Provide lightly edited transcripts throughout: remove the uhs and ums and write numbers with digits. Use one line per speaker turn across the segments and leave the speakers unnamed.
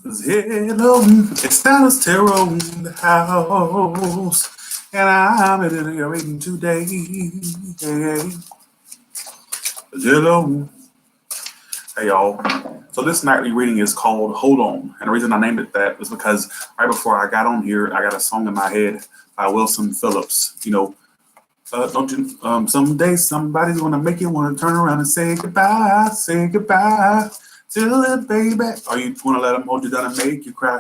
Hello, it's Dallas Terrell in the house, and I'm reading today. Hey, hello, hey y'all. So this nightly reading is called "Hold On," and the reason I named it that is because right before I got on here, I got a song in my head by Wilson Phillips. Don't you? Someday somebody's gonna make you wanna turn around and say goodbye, to it, baby. Or you wanna let them hold you down and make you cry?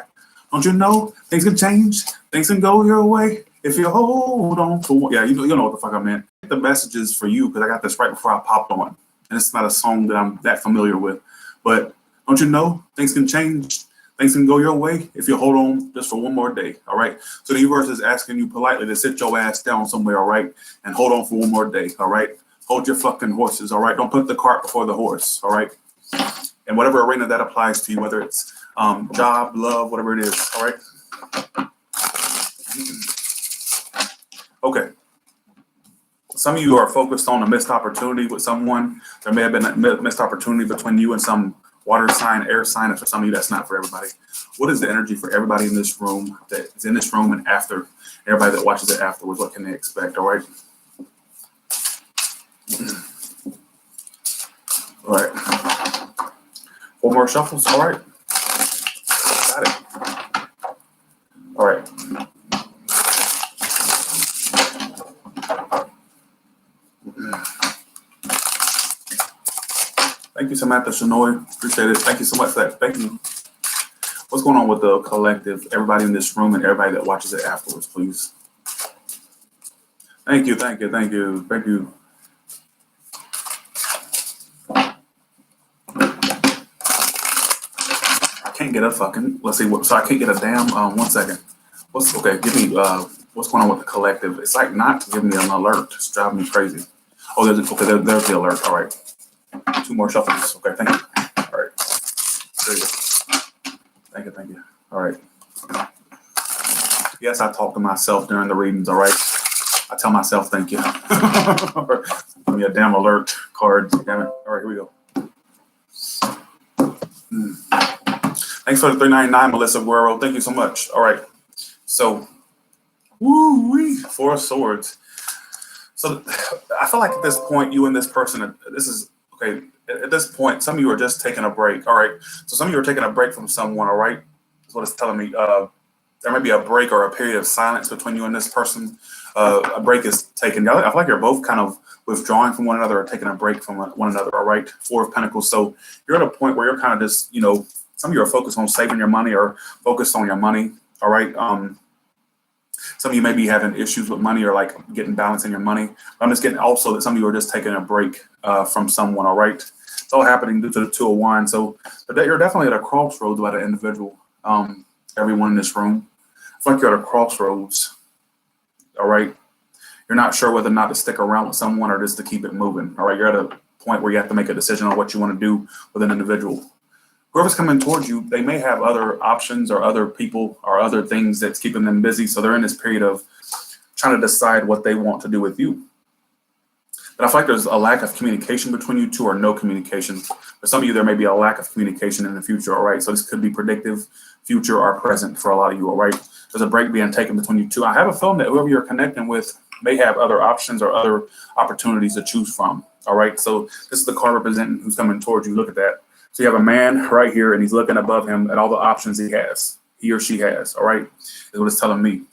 Don't you know things can change, things can go your way if you hold on to one. Yeah, you know what the fuck I meant. The message is for you because I got this right before I popped on, and it's not a song that I'm that familiar with. But don't you know things can change, things can go your way if you hold on just for one more day. All right. So the universe is asking you politely to sit your ass down somewhere. All right, and hold on for one more day. All right. Hold your fucking horses. All right. Don't put the cart before the horse. All right. And whatever arena that applies to you, whether it's job, love, whatever it is. All right. Okay. Some of you are focused on a missed opportunity with someone. There may have been a missed opportunity between you and some water sign, air sign, and for some of you, that's not for everybody. What is the energy for everybody in this room that is in this room and after, everybody that watches it afterwards? What can they expect? All right. All right. Four more shuffles. All right. Got it. All right. Thank you, Samantha Shanoy. Appreciate it. Thank you so much for that. Thank you. What's going on with the collective? Everybody in this room and everybody that watches it afterwards, please. Thank you. Thank you. Thank you. Thank you. I can't get a fucking. Let's see. So I can't get a damn. 1 second. Okay? Give me. What's going on with the collective? It's like not giving me an alert. It's driving me crazy. Oh, there's the alert. All right. 2 more shuffles. Okay. Thank you. All right. There you go. Thank you. All right. Yes, I talk to myself during the readings. All right. I tell myself thank you. Give me a damn alert card. Damn it. All right, here we go. Thanks for the 399, Melissa Guerrero. Thank you so much. All right. So, woo-wee, 4 of Swords. So I feel like at this point, you and this person, this is, okay, at this point, some of you are just taking a break. All right. So some of you are taking a break from someone. All right. That's what it's telling me. There may be a break or a period of silence between you and this person. A break is taken. I feel like you're both kind of withdrawing from one another or taking a break from one another. All right. 4 of Pentacles. So you're at a point where you're kind of just, some of you are focused on saving your money or focused on your money. All right. Some of you may be having issues with money or like getting balance in your money. I'm just getting also that some of you are just taking a break from someone. All right. It's all happening due to the 2 of Wands. So you're definitely at a crossroads about an individual. Everyone in this room. I feel like you're at a crossroads. All right. You're not sure whether or not to stick around with someone or just to keep it moving. All right. You're at a point where you have to make a decision on what you want to do with an individual. Whoever's coming towards you, they may have other options or other people or other things that's keeping them busy. So they're in this period of trying to decide what they want to do with you. But I feel like there's a lack of communication between you two or no communication. For some of you, there may be a lack of communication in the future. All right. So this could be predictive, future, or present for a lot of you. All right. There's a break being taken between you two. I have a feeling that whoever you're connecting with may have other options or other opportunities to choose from. All right. So this is the card representing who's coming towards you. Look at that. So you have a man right here and he's looking above him at all the options he or she has. All right. Is what it's telling me.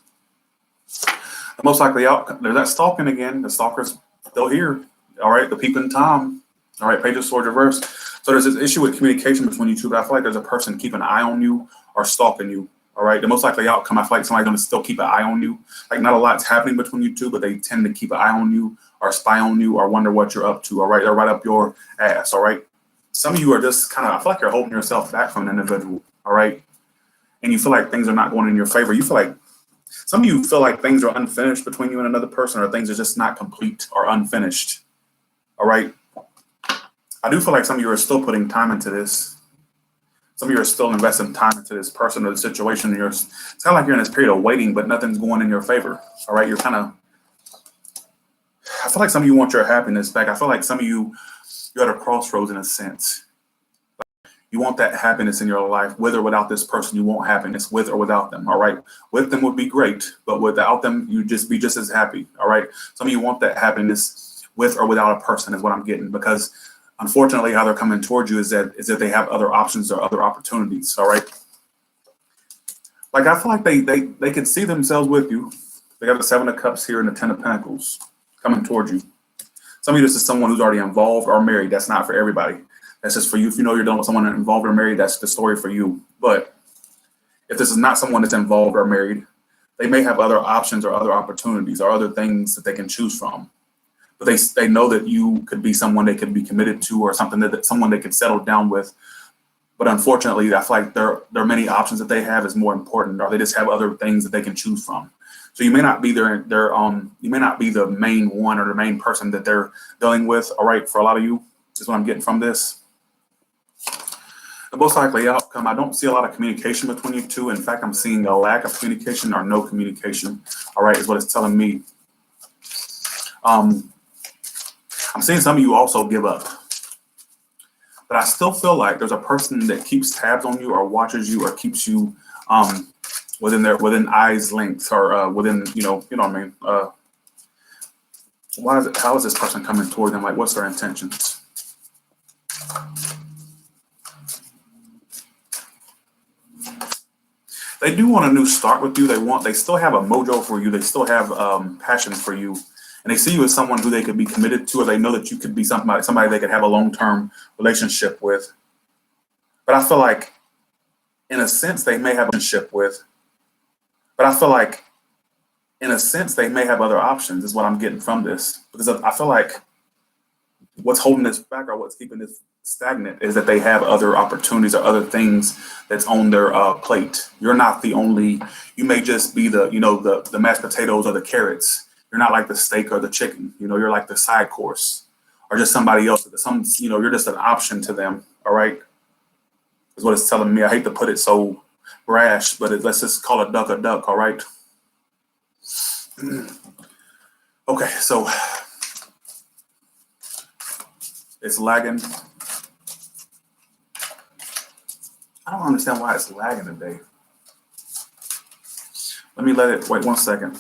The most likely outcome, there's that stalking again. The stalker's still here. All right. The peeping Tom. All right. Page of Swords reverse. So there's this issue with communication between you two, but I feel like there's a person keeping an eye on you or stalking you. All right. The most likely outcome, I feel like somebody's going to still keep an eye on you. Like not a lot's happening between you two, but they tend to keep an eye on you or spy on you or wonder what you're up to. All right. They're right up your ass. All right. Some of you are just kind of, I feel like you're holding yourself back from an individual. All right. And you feel like things are not going in your favor. You feel like some of you feel like things are unfinished between you and another person, or things are just not complete or unfinished. All right. I do feel like some of you are still putting time into this. Some of you are still investing time into this person or the situation. It's kind of like you're in this period of waiting, but nothing's going in your favor. All right. I feel like some of you want your happiness back. I feel like some of you, you're at a crossroads in a sense. You want that happiness in your life, with or without this person. You want happiness with or without them. All right. With them would be great, but without them, you just be just as happy. All right. Some of you want that happiness with or without a person, is what I'm getting, because unfortunately, how they're coming towards you is that they have other options or other opportunities. All right. Like, I feel like they can see themselves with you. They got the Seven of Cups here and the Ten of Pentacles coming towards you. Some of you, this is someone who's already involved or married. That's not for everybody. That's just for you. If you know you're dealing with someone involved or married, that's the story for you. But if this is not someone that's involved or married, they may have other options or other opportunities or other things that they can choose from. But they know that you could be someone they could be committed to, or something that someone they could settle down with. But unfortunately, I feel like there are many options that they have is more important, or they just have other things that they can choose from. So you may not be you may not be the main one or the main person that they're dealing with. All right, for a lot of you, is what I'm getting from this. The most likely outcome, I don't see a lot of communication between you two. In fact, I'm seeing a lack of communication or no communication. All right, is what it's telling me. I'm seeing some of you also give up. But I still feel like there's a person that keeps tabs on you or watches you or keeps you within eyes length, or within, you know what I mean? How is this person coming toward them? Like, what's their intentions? They do want a new start with you. They still have a mojo for you. They still have passion for you. And they see you as someone who they could be committed to, or they know that you could be somebody they could have a long-term relationship with. But I feel like, in a sense, they may have a relationship with. But I feel like, in a sense, they may have other options, is what I'm getting from this. Because I feel like what's holding this back, or what's keeping this stagnant, is that they have other opportunities or other things that's on their plate. You're not the only. You may just be the mashed potatoes or the carrots. You're not like the steak or the chicken. You're like the side course, or just somebody else. You're just an option to them. All right, is what it's telling me. I hate to put it so brash, but let's just call a duck a duck. All right. Okay, so it's lagging. I don't understand why it's lagging today. Let me wait 1 second.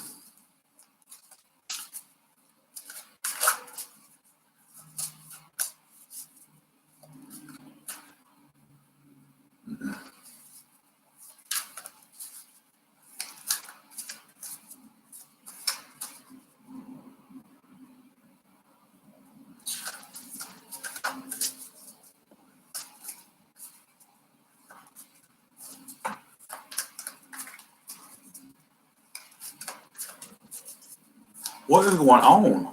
What is going on?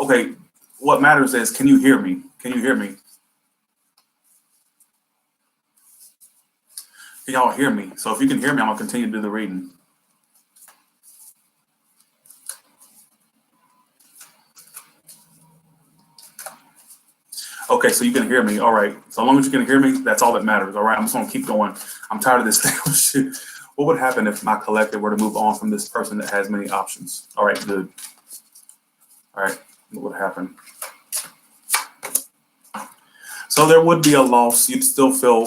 Okay. What matters is, can you hear me? Can you hear me? Can y'all hear me? So if you can hear me, I'm gonna continue to do the reading. Okay, so you can hear me. All right. So long as you can hear me, that's all that matters. All right. I'm just gonna keep going. I'm tired of this thing. Shit. What would happen if my collective were to move on from this person that has many options? All right, good. All right, what would happen? So there would be a loss. You'd still feel,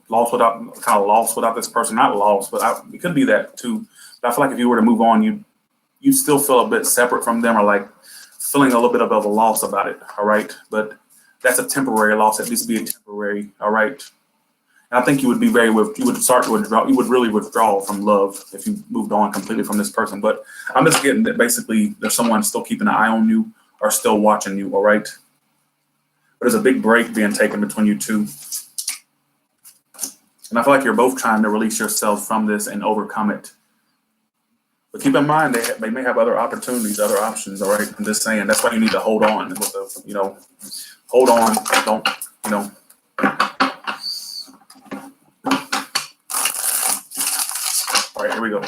lost without this person. Not lost, but it could be that too. But I feel like if you were to move on, you'd still feel a bit separate from them, or like feeling a little bit of a loss about it. All right, but that's a temporary loss. At least be a temporary. All right. And I think you would start to withdraw. You would really withdraw from love if you moved on completely from this person. But I'm just getting that basically there's someone still keeping an eye on you or still watching you. All right. But there's a big break being taken between you two. And I feel like you're both trying to release yourselves from this and overcome it. But keep in mind, they may have other opportunities, other options. All right. I'm just saying that's why you need to hold on. Hold on. Don't. All right, here we go.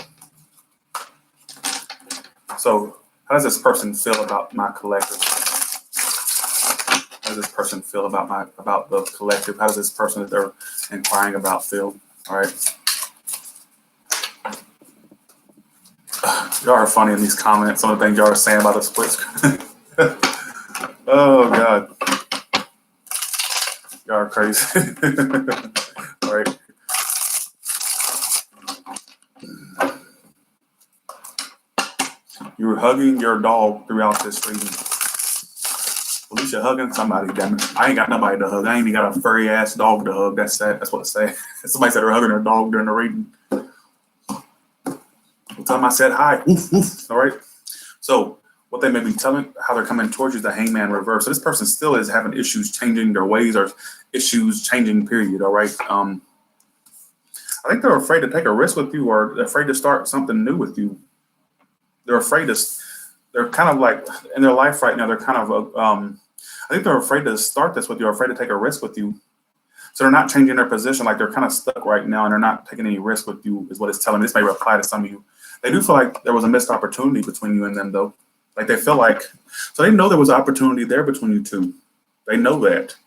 So How does this person feel about my collective? How does this person feel about the collective? How does this person that they're inquiring about feel? All right. Y'all are funny in these comments. Some of the things y'all are saying about the split screen. Oh God. Y'all are crazy. All right. You were hugging your dog throughout this reading. Alicia hugging somebody, damn it. I ain't got nobody to hug. I ain't even got a furry ass dog to hug. That's sad. That's what it say. Somebody said they're hugging their dog during the reading. The time I said hi. Woof, woof. All right. So what they may be telling, how they're coming towards you is the hangman reverse. So this person still is having issues changing their ways or issues changing, period. All right. I think they're afraid to take a risk with you, or they're afraid to start something new with you. They're afraid to, they're kind of like in their life right now, they're kind of, I think they're afraid to start this with you, or afraid to take a risk with you. So they're not changing their position. Like they're kind of stuck right now and they're not taking any risk with you is what it's telling me. This may apply to some of you. They do feel like there was a missed opportunity between you and them though. Like they feel like, so they know there was an opportunity there between you two. They know that,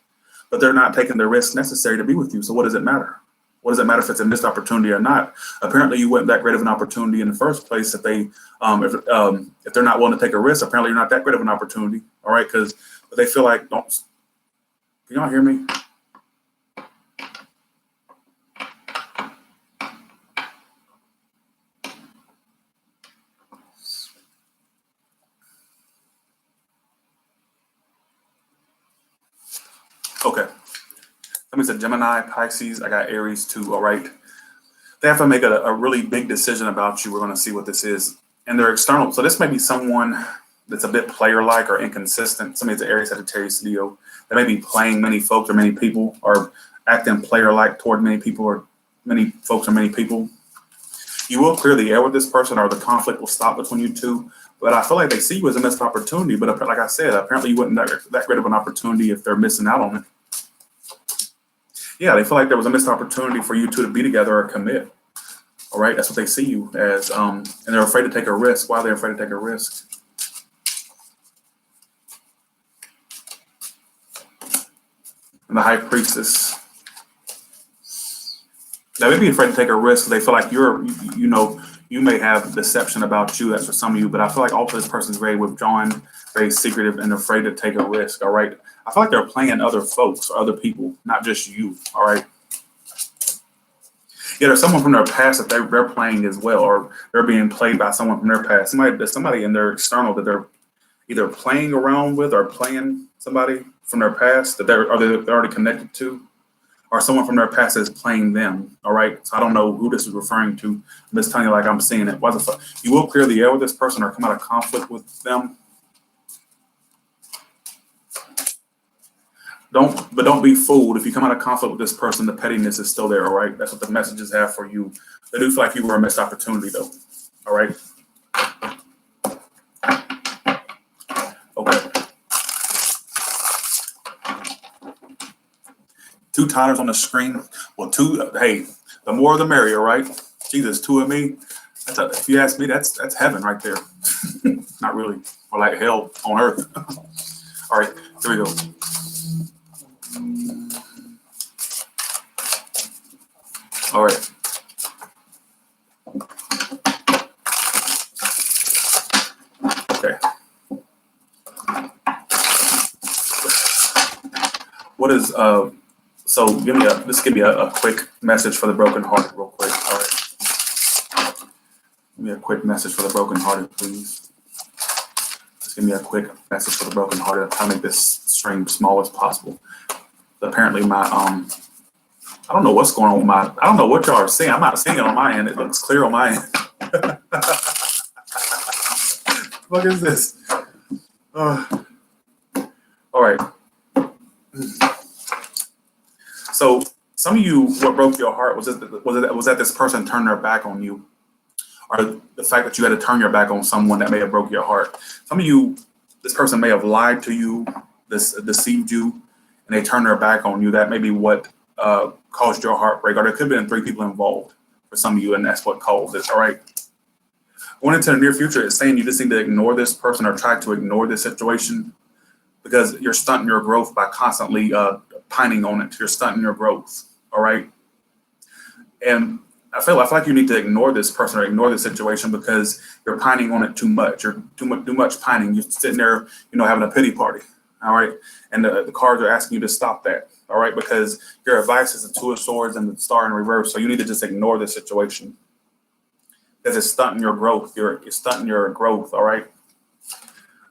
but they're not taking the risk necessary to be with you. So what does it matter? What does it matter if it's a missed opportunity or not? Apparently you weren't that great of an opportunity in the first place. If they, if they're not willing to take a risk, apparently you're not that great of an opportunity. All right. Cause they feel like, can y'all hear me? Okay. Somebody said Gemini, Pisces. I got Aries too. All right. They have to make a really big decision about you. We're going to see what this is. And they're external. So this may be someone that's a bit player-like or inconsistent. Somebody's an Aries, Sagittarius, Leo. They may be playing many folks or many people, or acting player-like toward many people or many folks or many people. You will clear the air with this person, or the conflict will stop between you two. But I feel like they see you as a missed opportunity. But like I said, apparently you wouldn't that great of an opportunity if they're missing out on it. Yeah, they feel like there was a missed opportunity for you two to be together or commit. All right, that's what they see you as. And they're afraid to take a risk. Why are they afraid to take a risk? And the High Priestess. They may be afraid to take a risk. They feel like you may have deception about you. That's for some of you, but I feel like also this person's very withdrawn, very secretive, and afraid to take a risk. All right. I feel like they're playing other folks or other people, not just you. All right. Yeah, there's someone from their past that they're playing as well, or they're being played by someone from their past. There's somebody in their external that they're either playing around with or playing somebody from their past that they're already connected to, or someone from their past is playing them. All right. So I don't know who this is referring to. I'm just telling you like I'm seeing it. You will clear the air with this person or come out of conflict with them. Don't be fooled. If you come out of conflict with this person, the pettiness is still there. All right. That's what the messages have for you. They do feel like you were a missed opportunity though. All right. Okay. 2 titles on the screen. Well, hey, the more the merrier, right? Jesus, 2 of me. If you ask me, that's heaven right there. Not really. Or like hell on earth. All right, here we go. All right. Okay. What is so give me a quick message for the brokenhearted real quick. All right. Give me a quick message for the brokenhearted, please. Just give me a quick message for the brokenhearted. I'm trying to make this stream small as possible. Apparently my I don't know what's going on with I don't know what y'all are seeing. I'm not seeing it on my end. It looks clear on my end. What is this? All right. So some of you, what broke your heart was that this person turned their back on you, or the fact that you had to turn your back on someone that may have broke your heart. Some of you, this person may have lied to you, deceived you, and they turned their back on you. That may be what caused your heartbreak, or there could have been 3 people involved for some of you, and that's what caused it. All right. Going into the near future, it's saying you just need to ignore this person or try to ignore this situation because you're stunting your growth by constantly pining on it. You're stunting your growth. All right. And I feel like you need to ignore this person or ignore this situation because you're pining on it too much. You're too much pining. You're sitting there, having a pity party. All right. And the cards are asking you to stop that. All right. Because your advice is the Two of Swords and the Star in reverse. So you need to just ignore the situation because it's stunting your growth. You're stunting your growth. All right.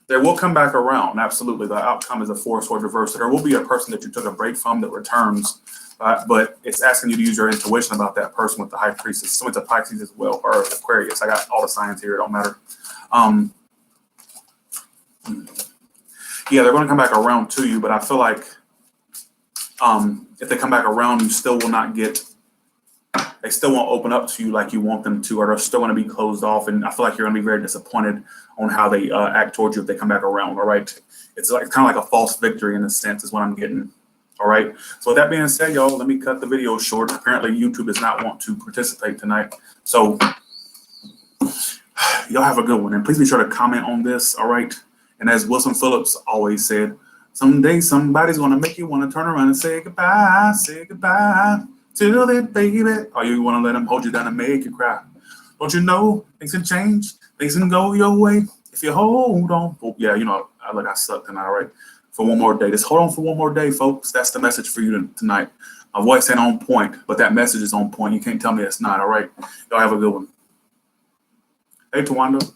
There will come back around. Absolutely. The outcome is a Four of Swords reverse. So there will be a person that you took a break from that returns. But it's asking you to use your intuition about that person with the High Priestess. Someone's a Pisces as well, or Aquarius. I got all the signs here. It don't matter. Yeah, they're going to come back around to you, but I feel like if they come back around, you still will not get. They still won't open up to you like you want them to, or they're still going to be closed off. And I feel like you're going to be very disappointed on how they act towards you if they come back around. All right, it's kind of like a false victory in a sense, is what I'm getting. All right. So with that being said, y'all, let me cut the video short. Apparently, YouTube does not want to participate tonight. So y'all have a good one. And please be sure to comment on this. All right. And as Wilson Phillips always said, someday somebody's going to make you want to turn around and say goodbye to it, baby. Or you want to let them hold you down and make you cry. Don't you know things can change? Things can go your way if you hold on. Oh, yeah, I suck tonight. All right. For one more day. Just hold on for one more day, folks. That's the message for you tonight. My voice ain't on point, but that message is on point. You can't tell me it's not. All right. Y'all have a good one. Hey, Tawanda.